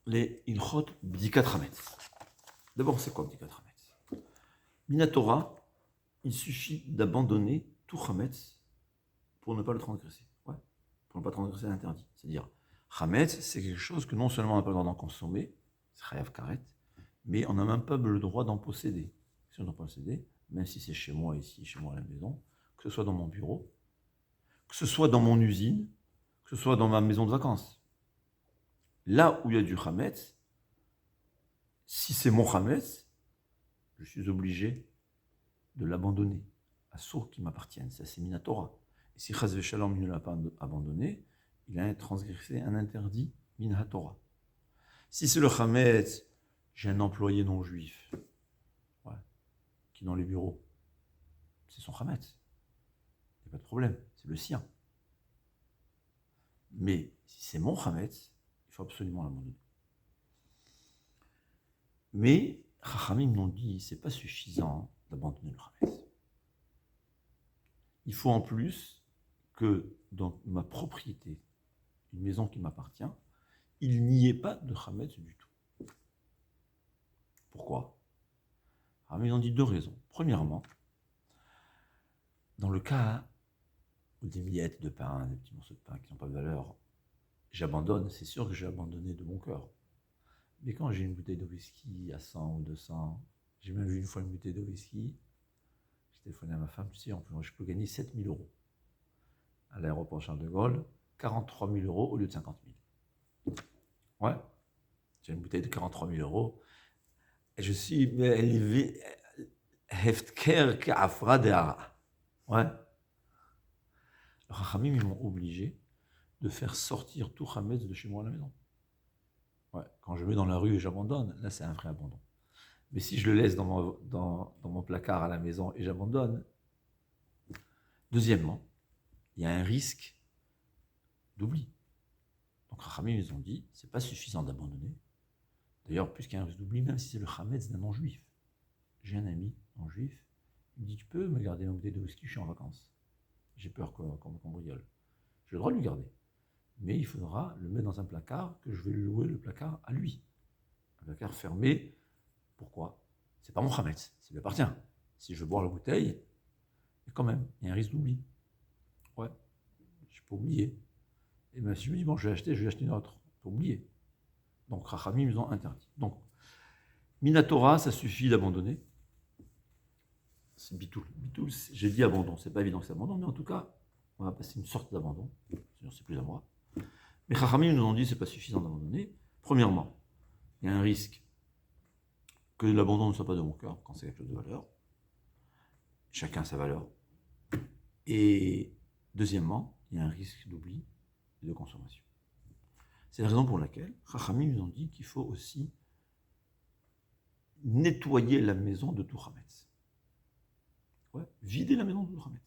les Ilchot Bdikat Hametz. D'abord, c'est quoi Bdikat Hametz? Minatora, il suffit d'abandonner tout Hametz pour ne pas le transgresser. Ouais, pour ne pas transgresser l'interdit. C'est-à-dire, Hametz, c'est quelque chose que non seulement on n'a pas le droit d'en consommer, c'est Chayav Karet, mais on n'a même pas le droit d'en posséder. Si on en posséder, même si c'est chez moi ici, chez moi à la maison, que ce soit dans mon bureau, que ce soit dans mon usine, que ce soit dans ma maison de vacances. Là où il y a du Hametz, si c'est mon Hametz, je suis obligé de l'abandonner à ceux qui m'appartiennent. Ça, c'est Minatora. Et si Chaz Veshalom ne l'a pas abandonné, il a transgressé un interdit Minatora. Si c'est le Hametz, j'ai un employé non juif, ouais, qui est dans les bureaux, c'est son Hametz. Il n'y a pas de problème, c'est le sien. Mais si c'est mon Hametz, il faut absolument l'abandonner. Mais Chachamim m'ont dit, c'est pas suffisant d'abandonner le Hametz. Il faut en plus que dans ma propriété, une maison qui m'appartient, il n'y ait pas de Hametz du tout. Pourquoi? Alors, ils ont dit deux raisons. Premièrement, dans le cas où des miettes de pain, des petits morceaux de pain qui n'ont pas de valeur, j'abandonne, c'est sûr que j'ai abandonné de mon cœur. Mais quand j'ai une bouteille de whisky à 100 ou 200, j'ai même vu une fois une bouteille de whisky, j'ai téléphoné à ma femme, tu sais, je peux gagner 7 000 euros. À l'aéroport Charles de Gaulle, 43 000 euros au lieu de 50 000. Ouais, j'ai une bouteille de 43 000 euros. Et je suis élevé, Heftker Ka'afra De'ara. Ouais. Alors, Chachamim, ils m'ont obligé de faire sortir tout Hametz de chez moi à la maison. Ouais. Quand je mets dans la rue et j'abandonne, là, c'est un vrai abandon. Mais si je le laisse dans mon placard à la maison et j'abandonne, deuxièmement, il y a un risque d'oubli. Donc, Chachamim, ils ont dit, c'est pas suffisant d'abandonner. D'ailleurs, puisqu'il y a un risque d'oubli, même si c'est le Hametz d'un non-juif. J'ai un ami non-juif, il me dit, tu peux me garder ma bouteille de whisky, je suis en vacances. J'ai peur qu'on cambriole. J'ai le droit de lui garder. Mais il faudra le mettre dans un placard, que je vais lui louer le placard à lui. Un placard fermé. Pourquoi? C'est pas mon Hametz, ça lui appartient. Si je veux boire la bouteille, mais quand même, il y a un risque d'oubli. Ouais, je peux oublier. Et même si je me dis, bon, je vais acheter une autre. Je peux oublier. Donc, Chachamim, ils ont interdit. Donc, Minatora, ça suffit d'abandonner. C'est bitoul. Bitoul, j'ai dit abandon. C'est pas évident que c'est abandon, mais en tout cas, on va passer une sorte d'abandon. Sinon, c'est plus à moi. Mais Chachamim nous ont dit que ce n'est pas suffisant d'abandonner. Premièrement, il y a un risque que l'abandon ne soit pas de mon cœur quand c'est quelque chose de valeur. Chacun a sa valeur. Et deuxièmement, il y a un risque d'oubli et de consommation. C'est la raison pour laquelle Chachamim nous ont dit qu'il faut aussi nettoyer la maison de tout Hametz. Ouais, vider la maison de tout Hametz.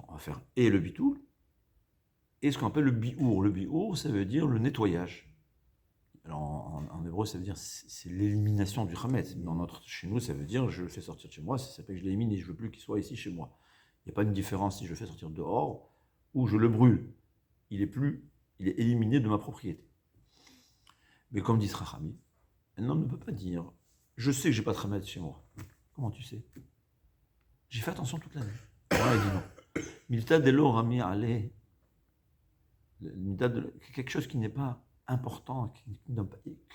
On va faire et le bitoul, et ce qu'on appelle le biour. Le biour, ça veut dire le nettoyage. Alors en hébreu, ça veut dire c'est l'élimination du Hametz. Chez nous, ça veut dire je le fais sortir de chez moi, ça s'appelle je l'élimine et je ne veux plus qu'il soit ici chez moi. Il n'y a pas une différence si je le fais sortir dehors ou je le brûle. Il est éliminé de ma propriété. Mais comme dit Chachamim, un homme ne peut pas dire je sais que j'ai pas de Hametz chez moi. Comment tu sais? J'ai fait attention toute l'année. Alors il dit non. Milta delo rami ale. Quelque chose qui n'est pas important, quelque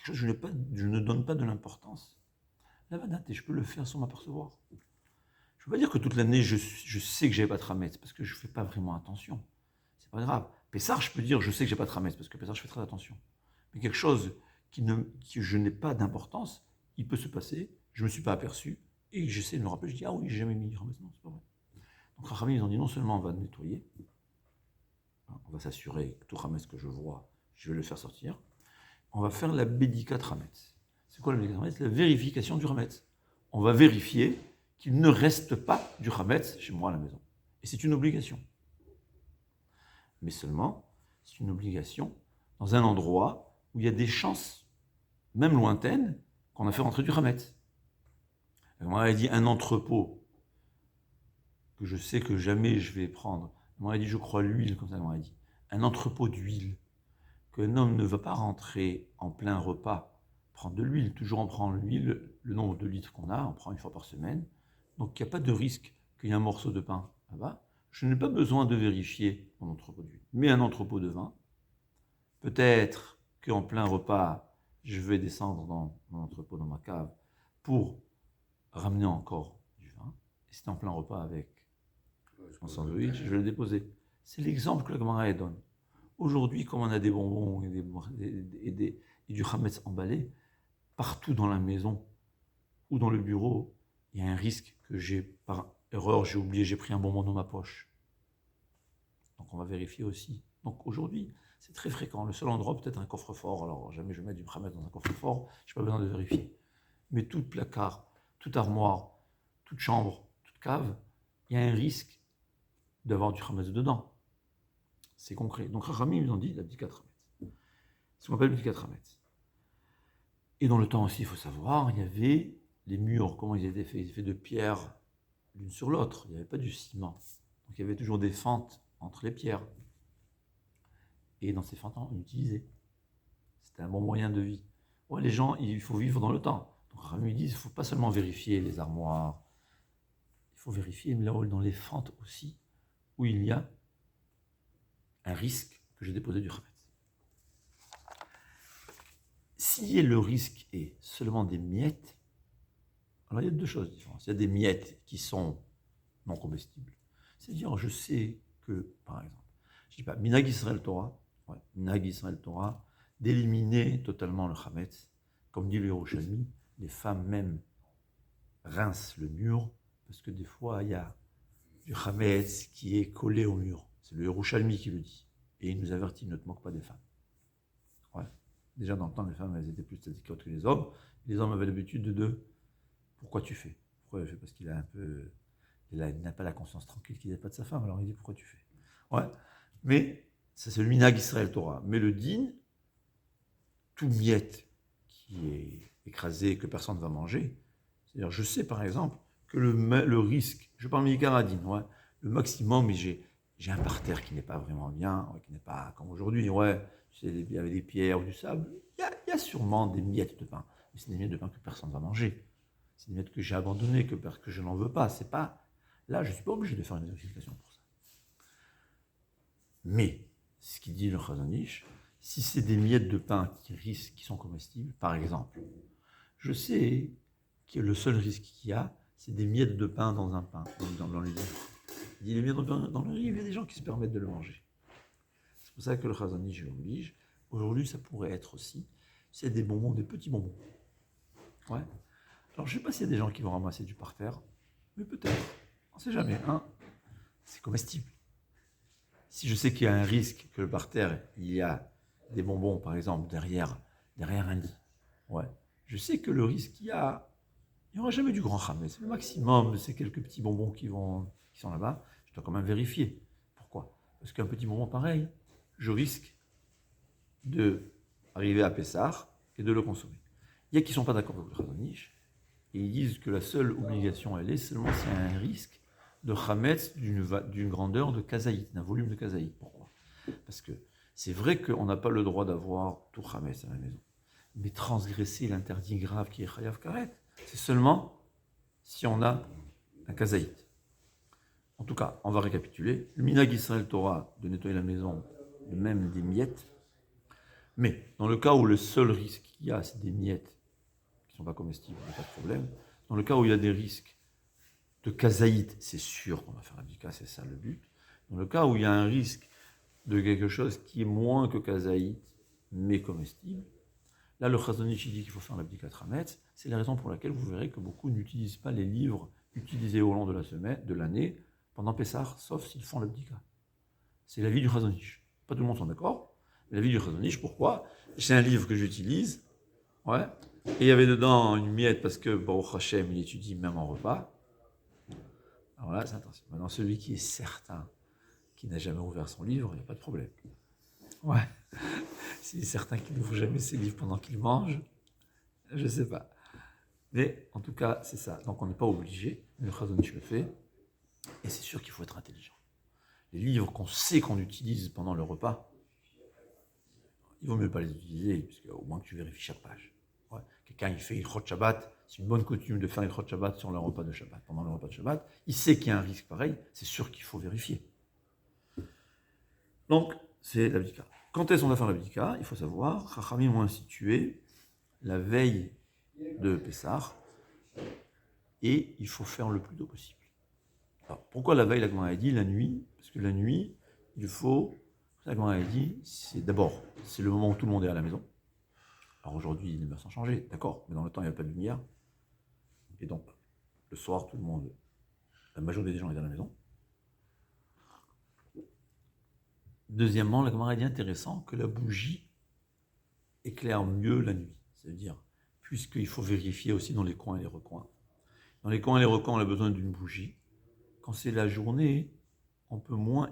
chose que je ne donne pas de l'importance. La vadate, et je peux le faire sans m'apercevoir. Je ne veux pas dire que toute l'année je sais que j'ai pas de Hametz, parce que je ne fais pas vraiment attention. C'est pas grave. Pessar, je peux dire je sais que j'ai pas de Hametz, parce que Pessar, je fais très attention. Mais quelque chose que je n'ai pas d'importance, il peut se passer, je ne me suis pas aperçu, et j'essaie de me rappeler, je dis ah oui, j'ai jamais mis de Hametz. Non, c'est pas vrai. Donc Chachamim, ils ont dit non seulement on va nettoyer, on va s'assurer que tout Hametz que je vois, je vais le faire sortir. On va faire la Bédikat Hametz. C'est quoi la Bédikat Hametz? La vérification du Hametz. On va vérifier qu'il ne reste pas du Hametz chez moi à la maison. Et c'est une obligation. Mais seulement, c'est une obligation dans un endroit où il y a des chances, même lointaines, qu'on a fait rentrer du Hametz. On m'a dit un entrepôt que je sais que jamais je vais prendre. On m'a dit, je crois, l'huile, comme ça, on m'a dit. Un entrepôt d'huile qu'un homme ne va pas rentrer en plein repas, prendre de l'huile, toujours en prend l'huile, le nombre de litres qu'on a, on prend une fois par semaine. Donc il n'y a pas de risque qu'il y ait un morceau de pain là-bas. Je n'ai pas besoin de vérifier mon entrepôt d'huile. Mais un entrepôt de vin, peut-être qu'en plein repas, je vais descendre dans mon entrepôt, dans ma cave, pour ramener encore du vin. Et c'est en plein repas avec mon sandwich, je vais le déposer. C'est l'exemple que la Gemara donne. Aujourd'hui, comme on a des bonbons et du chametz emballé, partout dans la maison ou dans le bureau, il y a un risque que par erreur, j'ai oublié, j'ai pris un bonbon dans ma poche. Donc on va vérifier aussi. Donc aujourd'hui, c'est très fréquent. Le seul endroit, peut-être un coffre-fort. Alors jamais je mets du chametz dans un coffre-fort, je n'ai pas besoin de vérifier. Mais tout placard, toute armoire, toute chambre, toute cave, il y a un risque d'avoir du chametz dedans. C'est concret. Donc Rachamim, ils ont dit la bdikat chametz. Ce qu'on appelle bdikat chametz. Et dans le temps aussi, il faut savoir, il y avait les murs, comment ils étaient faits? Ils étaient faits de pierre l'une sur l'autre. Il n'y avait pas du ciment. Donc il y avait toujours des fentes entre les pierres. Et dans ces fentes, on utilisait. C'était un bon moyen de vie. Ouais, les gens, il faut vivre dans le temps. Donc Rachamim dit, il ne faut pas seulement vérifier les armoires, il faut vérifier là dans les fentes aussi, où il y a un risque que j'ai déposé du chametz. Si le risque est seulement des miettes, alors il y a deux choses différentes. Il y a des miettes qui sont non comestibles. C'est-à-dire, je sais que, par exemple, je ne dis pas, Minhag Israël Torah, Minhag Israël Torah, d'éliminer totalement le chametz. Comme dit le Yerushalmi, les femmes même rincent le mur, parce que des fois, il y a du chametz qui est collé au mur. C'est le Yerushalmi qui le dit. Et il nous avertit, ne te moque pas des femmes. Ouais. Déjà dans le temps, les femmes, elles étaient plus statiquées que les hommes. Les hommes avaient l'habitude de pourquoi tu fais? Pourquoi il fait? Parce qu'il a un peu... Il n'a pas la conscience tranquille qu'il n'est pas de sa femme, alors il dit pourquoi tu fais? Ouais. Mais ça c'est le minhag Israël Torah. Mais le din, tout miette qui est écrasé, que personne ne va manger, c'est-à-dire je sais par exemple que le risque, je parle Mikaradine, ouais, le maximum, mais j'ai un parterre qui n'est pas vraiment bien, qui n'est pas comme aujourd'hui, ouais, il y avait des pierres ou du sable, il y a sûrement des miettes de pain, mais c'est des miettes de pain que personne ne va manger. C'est des miettes que j'ai abandonnées, que je n'en veux pas. C'est pas... Là, je ne suis pas obligé de faire une vérification pour ça. Mais, ce qu'il dit le Chazon Ish, si c'est des miettes de pain qui sont comestibles, par exemple, je sais que le seul risque qu'il y a, c'est des miettes de pain dans un pain, dans le livre. Il dit les miettes de pain dans le livre, il y a des gens qui se permettent de le manger. C'est pour ça que le Chazon Ish l'oblige. Aujourd'hui, ça pourrait être aussi, c'est des bonbons, des petits bonbons. Ouais. Alors, je ne sais pas s'il y a des gens qui vont ramasser du parterre, mais peut-être. On ne sait jamais. Hein. C'est comestible. Si je sais qu'il y a un risque que le parterre, il y a des bonbons, par exemple, derrière un lit, ouais. Je sais que le risque qu'il y a, il n'y aura jamais du grand chametz. Le maximum, c'est quelques petits bonbons qui sont là-bas. Je dois quand même vérifier. Pourquoi? Parce qu'un petit bonbon pareil, je risque d'arriver à Pessah et de le consommer. Il y a qui ne sont pas d'accord avec le Chazon Ish, et ils disent que la seule obligation, elle est seulement s'il y a un risque de chametz d'une grandeur de kazaït, d'un volume de kazaït. Pourquoi? Parce que c'est vrai qu'on n'a pas le droit d'avoir tout chametz à la maison. Mais transgresser l'interdit grave qui est chayav karet, c'est seulement si on a un kazaït. En tout cas, on va récapituler. Le minhag Israël Torah de nettoyer la maison, de même des miettes. Mais dans le cas où le seul risque qu'il y a, c'est des miettes qui ne sont pas comestibles, il n'y a pas de problème. Dans le cas où il y a des risques de kazaït, c'est sûr qu'on va faire l'abdika, c'est ça le but. Dans le cas où il y a un risque de quelque chose qui est moins que kazaït, mais comestible, là le Chazon Ish dit qu'il faut faire l'abdika chametz. C'est la raison pour laquelle vous verrez que beaucoup n'utilisent pas les livres utilisés au long de la semaine, de l'année, pendant Pessah, sauf s'ils font l'abdika. C'est l'avis du Chazon Ish. Pas tout le monde sont d'accord, mais l'avis du Chazon Ish, pourquoi? C'est un livre que j'utilise, ouais, et il y avait dedans une miette parce que Baruch Hashem, il étudie même en repas. Alors là, c'est attention. Maintenant, celui qui est certain, qui n'a jamais ouvert son livre, il n'y a pas de problème. Ouais. S'il est certain qu'il n'ouvre jamais ses livres pendant qu'il mange, je ne sais pas. Mais en tout cas, c'est ça. Donc on n'est pas obligé, mais le Chazon Ish le fait. Et c'est sûr qu'il faut être intelligent. Les livres qu'on sait qu'on utilise pendant le repas, il vaut mieux pas les utiliser, parce qu'au moins que tu vérifies chaque page. Ouais. Quelqu'un, il fait Ilchot Shabbat, c'est une bonne coutume de faire Ilchot Shabbat sur le repas de Shabbat. Pendant le repas de Shabbat, il sait qu'il y a un risque pareil, c'est sûr qu'il faut vérifier. Donc, c'est l'abdika. Quand est-ce qu'on va faire l'abdika? Il faut savoir, Chachamim ont institué la veille de Pessah, et il faut faire le plus tôt possible. Alors, pourquoi la veille, la Gemara a dit la nuit? Parce que la nuit, il faut, la Gemara a dit, c'est d'abord, c'est le moment où tout le monde est à la maison. Alors aujourd'hui, les mœurs sont changées, d'accord, mais dans le temps, il n'y a pas de lumière. Et donc, le soir, tout le monde, la majorité des gens est à la maison. Deuxièmement, la Gemara a dit intéressant que la bougie éclaire mieux la nuit. C'est-à-dire, puisqu'il faut vérifier aussi dans les coins et les recoins. Dans les coins et les recoins, on a besoin d'une bougie. Quand c'est la journée, on peut moins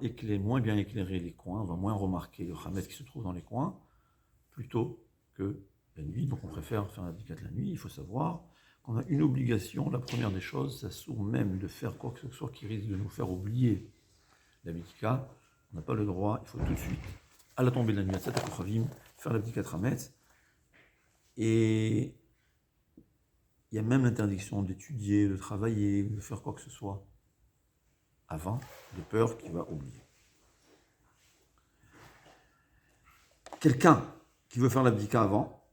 bien éclairer les coins, on va moins remarquer le khamet qui se trouve dans les coins, plutôt que la nuit. Donc on préfère faire l'abdikat la nuit. Il faut savoir qu'on a une obligation. La première des choses, ça sourd même de faire quoi que ce soit qui risque de nous faire oublier l'abdikat. On n'a pas le droit, il faut tout de suite, à la tombée de la nuit, à 7 Kochavim, faire l'abdikat Hametz. Et il y a même l'interdiction d'étudier, de travailler, de faire quoi que ce soit avant, de peur qu'il va oublier. Quelqu'un qui veut faire l'abdika avant,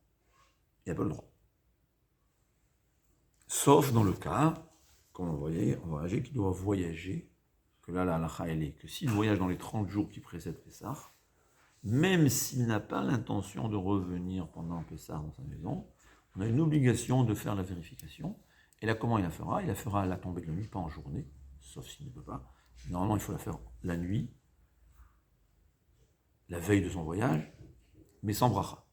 il n'a pas le droit. Sauf dans le cas, comme on voyager, qui doit voyager, que là, la halakha, elle est que s'il voyage dans les 30 jours qui précèdent Pessah, même s'il n'a pas l'intention de revenir pendant Pessah dans sa maison, on a une obligation de faire la vérification. Et là, comment il la fera? Il la fera à la tombée de la nuit, pas en journée, sauf s'il ne peut pas. Normalement, il faut la faire la nuit, la veille de son voyage, mais sans bracha.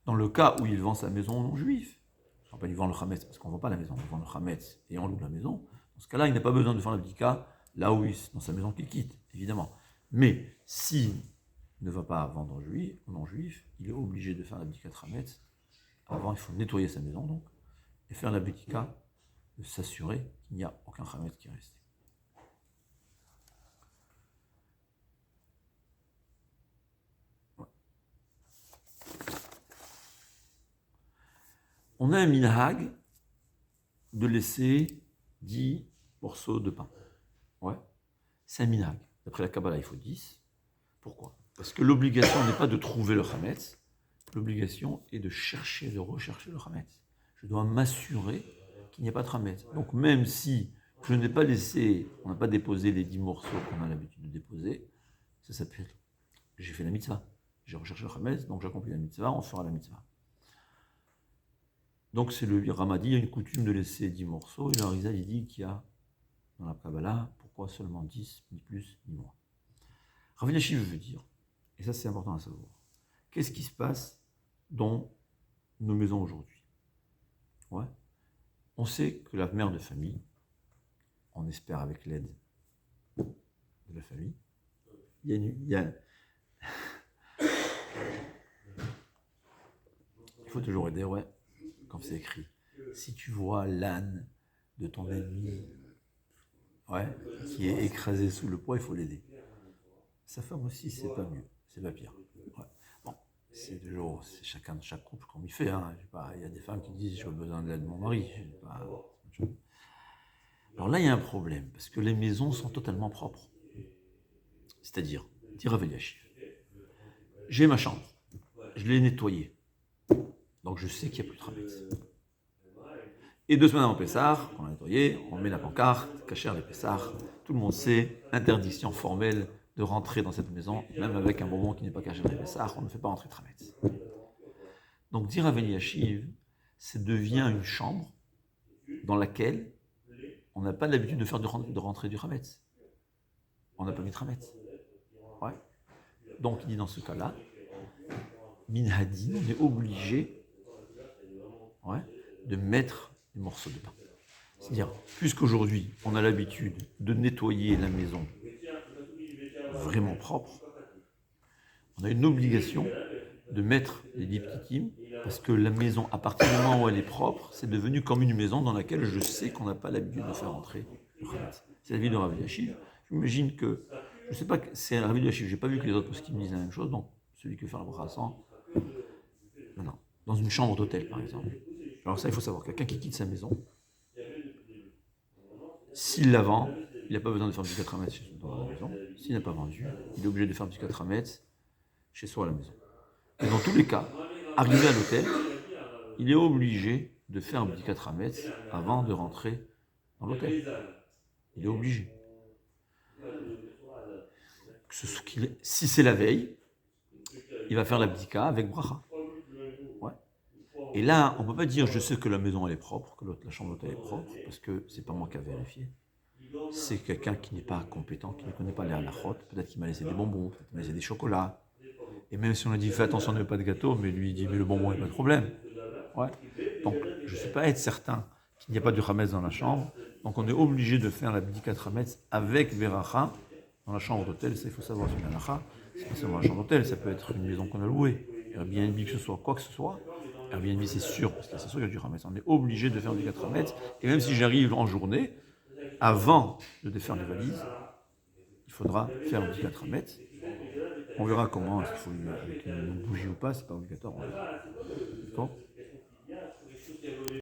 Dans le cas où il vend sa maison aux non-juifs, on ne va pas lui vendre le chametz, parce qu'on ne vend pas la maison, on vend le chametz et on loue la maison. Dans ce cas-là, il n'a pas besoin de faire l'abdika là où dans sa maison qu'il quitte, évidemment. Mais s'il ne va pas vendre aux non-juifs, il est obligé de faire l'abdika de chametz. Avant, il faut nettoyer sa maison, donc, et faire l'abdika, de s'assurer qu'il n'y a aucun chametz qui reste. On a un minhag de laisser 10 morceaux de pain. Ouais, c'est un minhag. D'après la Kabbalah, il faut 10. Pourquoi? Parce que l'obligation n'est pas de trouver le chametz, l'obligation est de rechercher le chametz. Je dois m'assurer qu'il n'y a pas de chametz. Donc même si je n'ai pas on n'a pas déposé les 10 morceaux qu'on a l'habitude de déposer, ça s'appelle, j'ai fait la mitzvah. J'ai recherché le chametz, donc j'accomplis la mitzvah, on fera la mitzvah. Donc c'est le Ramadi, il y a une coutume de laisser 10 morceaux, et le Harizal il dit qu'il y a dans la Kabbalah, pourquoi seulement 10, ni plus, ni moins. Rav Elyashiv veut dire, et ça c'est important à savoir, qu'est-ce qui se passe dans nos maisons aujourd'hui? Ouais. On sait que la mère de famille, on espère avec l'aide de la famille, il faut toujours aider, ouais. Comme c'est écrit, si tu vois l'âne de ton ennemi qui est écrasé sous le poids, il faut l'aider. Sa femme aussi, c'est pas mieux, c'est pas pire. Ouais. Bon, c'est chaque couple comme il fait. Hein. Il y a des femmes qui disent j'ai besoin de l'aide de mon mari. Alors là, il y a un problème, parce que les maisons sont totalement propres. C'est-à-dire, dit Rav Elyashiv, j'ai ma chambre, je l'ai nettoyée. Donc je sais qu'il n'y a plus de chametz. Et 2 semaines avant Pessah, on a nettoyé, on met la pancarte, kasher les Pessah, tout le monde sait, interdiction formelle de rentrer dans cette maison, même avec un bonbon qui n'est pas kasher les Pessah, on ne fait pas rentrer de chametz. Donc dire Rav Elyashiv, ça devient une chambre dans laquelle on n'a pas l'habitude de rentrer du chametz. On n'a pas mis de chametz. Ouais. Donc il dit dans ce cas-là, minhadin, on est obligé de mettre des morceaux de pain. C'est-à-dire, puisqu'aujourd'hui, on a l'habitude de nettoyer la maison vraiment propre, on a une obligation de mettre les diptychim, parce que la maison, à partir du moment où elle est propre, c'est devenu comme une maison dans laquelle je sais qu'on n'a pas l'habitude de faire entrer le chametz. C'est la vie de Rav Elyashiv. J'imagine que, je ne sais pas, c'est Rav Elyashiv, je n'ai pas vu que les autres poskim disent la même chose, donc celui qui veut faire la bracha sans. Non. Dans une chambre d'hôtel, par exemple. Alors ça, il faut savoir, quelqu'un qui quitte sa maison, s'il la vend, il n'a pas besoin de faire du 4 mètres dans la maison. S'il n'a pas vendu, il est obligé de faire du 4 mètres chez soi à la maison. Et dans tous les cas, arrivé à l'hôtel, il est obligé de faire un petit 4 mètres avant de rentrer dans l'hôtel. Il est obligé. Si c'est la veille, il va faire l'abdika avec bracha. Ouais. Et là, on ne peut pas dire je sais que la maison elle est propre, que la chambre d'hôtel est propre, parce que c'est pas moi qui a vérifié. C'est quelqu'un qui n'est pas compétent, qui ne connaît pas les halachot. Peut-être qu'il m'a laissé des bonbons, peut-être qu'il m'a laissé des chocolats. Et même si on a dit fais attention, ne pas de gâteau, mais lui il dit mais le bonbon, il n'y a pas de problème. Ouais. Donc je ne suis pas être certain qu'il n'y a pas du chametz dans la chambre. Donc on est obligé de faire la bdika chametz avec veracha dans la chambre d'hôtel. Ça, il faut savoir, c'est une halacha. C'est pas seulement la chambre d'hôtel, ça peut être une maison qu'on a louée. Airbnb, que ce soit quoi que ce soit. Airbnb, c'est sûr, parce que c'est sûr qu'il y a du chametz. On est obligé de faire du 4 chametz. Et même si j'arrive en journée, avant de défaire les valises, il faudra faire du 4 chametz. On verra comment, est-ce qu'il faut avec une bougie ou pas, c'est pas obligatoire. D'accord ?